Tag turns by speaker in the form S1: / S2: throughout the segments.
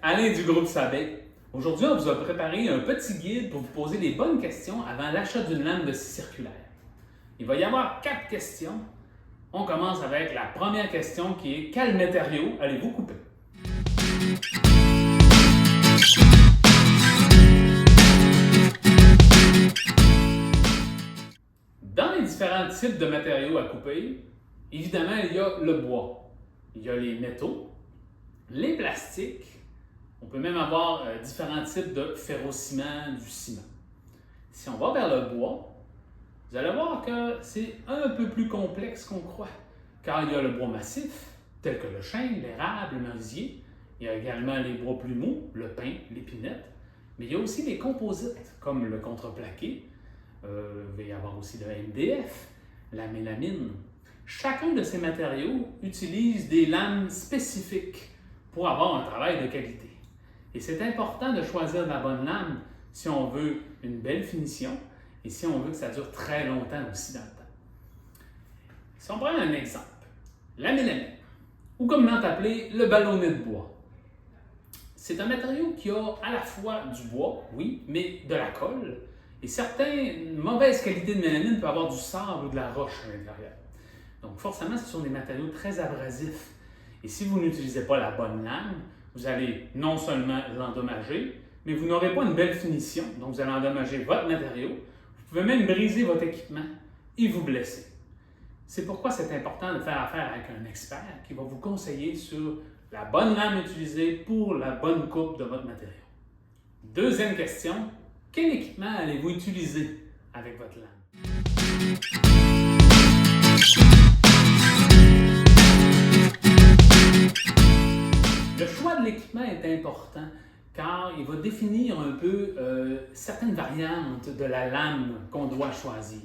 S1: Alain du groupe Sabet. Aujourd'hui, on vous a préparé un petit guide pour vous poser les bonnes questions avant l'achat d'une lame de scie circulaire. Il va y avoir 4 questions. On commence avec la première question qui est: quel matériau allez-vous couper? Dans les différents types de matériaux à couper, évidemment, il y a le bois, il y a les métaux, les plastiques. On peut même avoir différents types de ferrociment, du ciment. Si on va vers le bois, vous allez voir que c'est un peu plus complexe qu'on croit, car il y a le bois massif, tel que le chêne, l'érable, le merisier. Il y a également les bois plus mous, le pin, l'épinette. Mais il y a aussi les composites, comme le contreplaqué. Il va y avoir aussi le MDF, la mélamine. Chacun de ces matériaux utilise des lames spécifiques pour avoir un travail de qualité. Et c'est important de choisir la bonne lame si on veut une belle finition et si on veut que ça dure très longtemps aussi dans le temps. Si on prend un exemple, la mélamine, ou communément appelé le ballonnet de bois. C'est un matériau qui a à la fois du bois, oui, mais de la colle. Et certaines mauvaises qualités de mélamine peuvent avoir du sable ou de la roche à l'intérieur. Donc forcément, ce sont des matériaux très abrasifs. Et si vous n'utilisez pas la bonne lame, vous allez non seulement l'endommager, mais vous n'aurez pas une belle finition. Donc vous allez endommager votre matériau. Vous pouvez même briser votre équipement et vous blesser. C'est pourquoi c'est important de faire affaire avec un expert qui va vous conseiller sur la bonne lame utilisée pour la bonne coupe de votre matériau. Deuxième question, quel équipement allez-vous utiliser avec votre lame? Le choix de l'équipement est important car il va définir un peu certaines variantes de la lame qu'on doit choisir.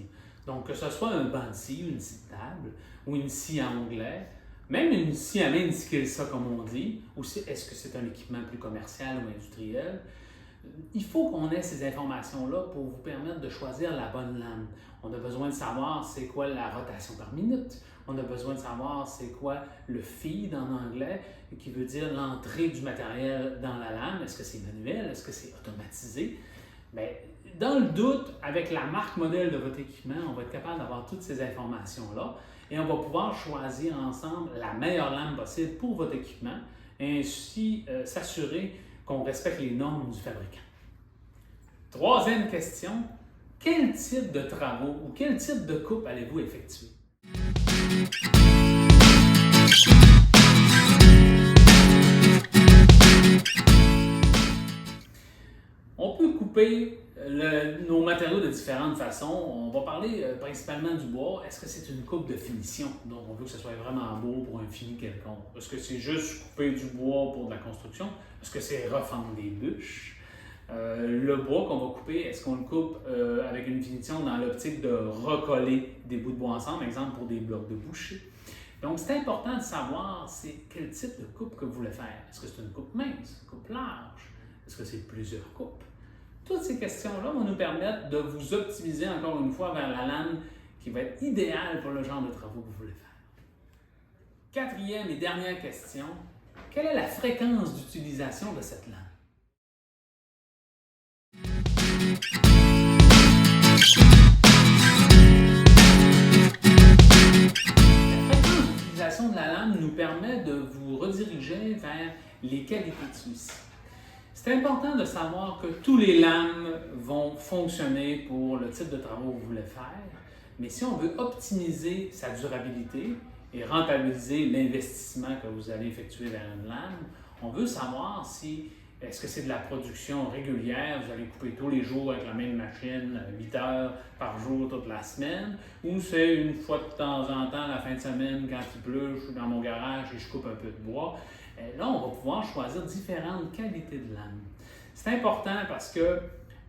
S1: Donc, que ce soit un banc de scie, une scie de table ou une scie à onglet, même une scie à main ça comme on dit, ou est-ce que c'est un équipement plus commercial ou industriel, il faut qu'on ait ces informations-là pour vous permettre de choisir la bonne lame. On a besoin de savoir c'est quoi la rotation par minute. On a besoin de savoir c'est quoi le feed en anglais, qui veut dire l'entrée du matériel dans la lame. Est-ce que c'est manuel? Est-ce que c'est automatisé? Bien, dans le doute, avec la marque modèle de votre équipement, on va être capable d'avoir toutes ces informations-là et on va pouvoir choisir ensemble la meilleure lame possible pour votre équipement et ainsi s'assurer qu'on respecte les normes du fabricant. Troisième question, quel type de travaux ou quel type de coupe allez-vous effectuer? On peut couper nos matériaux de différentes façons. On va parler principalement du bois. Est-ce que c'est une coupe de finition? Donc, on veut que ce soit vraiment beau pour un fini quelconque. Est-ce que c'est juste couper du bois pour de la construction? Est-ce que c'est refendre des bûches? Le bois qu'on va couper, est-ce qu'on le coupe avec une finition dans l'optique de recoller des bouts de bois ensemble, exemple pour des blocs de boucher? Donc, c'est important de savoir c'est quel type de coupe que vous voulez faire. Est-ce que c'est une coupe mince, une coupe large? Est-ce que c'est plusieurs coupes? Toutes ces questions-là vont nous permettre de vous optimiser encore une fois vers la lame qui va être idéale pour le genre de travaux que vous voulez faire. Quatrième et dernière question, quelle est la fréquence d'utilisation de cette lame? La fréquence d'utilisation de la lame nous permet de vous rediriger vers les qualités de celui-ci. C'est important de savoir que tous les lames vont fonctionner pour le type de travaux que vous voulez faire, mais si on veut optimiser sa durabilité et rentabiliser l'investissement que vous allez effectuer vers une lame, on veut savoir si est-ce que c'est de la production régulière, vous allez couper tous les jours avec la même machine, 8 heures par jour toute la semaine, ou c'est une fois de temps en temps, la fin de semaine, quand il pleut, je suis dans mon garage et je coupe un peu de bois. Là, on va pouvoir choisir différentes qualités de lames. C'est important parce que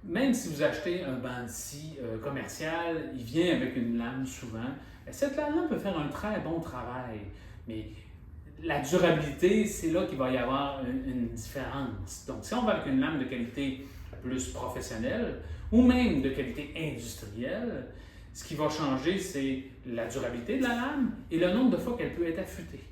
S1: même si vous achetez un banc de scie commercial, il vient avec une lame souvent. Cette lame-là peut faire un très bon travail, mais la durabilité, c'est là qu'il va y avoir une différence. Donc, si on va avec une lame de qualité plus professionnelle ou même de qualité industrielle, ce qui va changer, c'est la durabilité de la lame et le nombre de fois qu'elle peut être affûtée.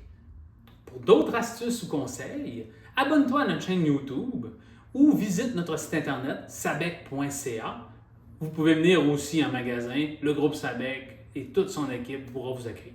S1: Pour d'autres astuces ou conseils, abonne-toi à notre chaîne YouTube ou visite notre site internet sabec.ca. Vous pouvez venir aussi en magasin, le groupe Sabec et toute son équipe pourra vous accueillir.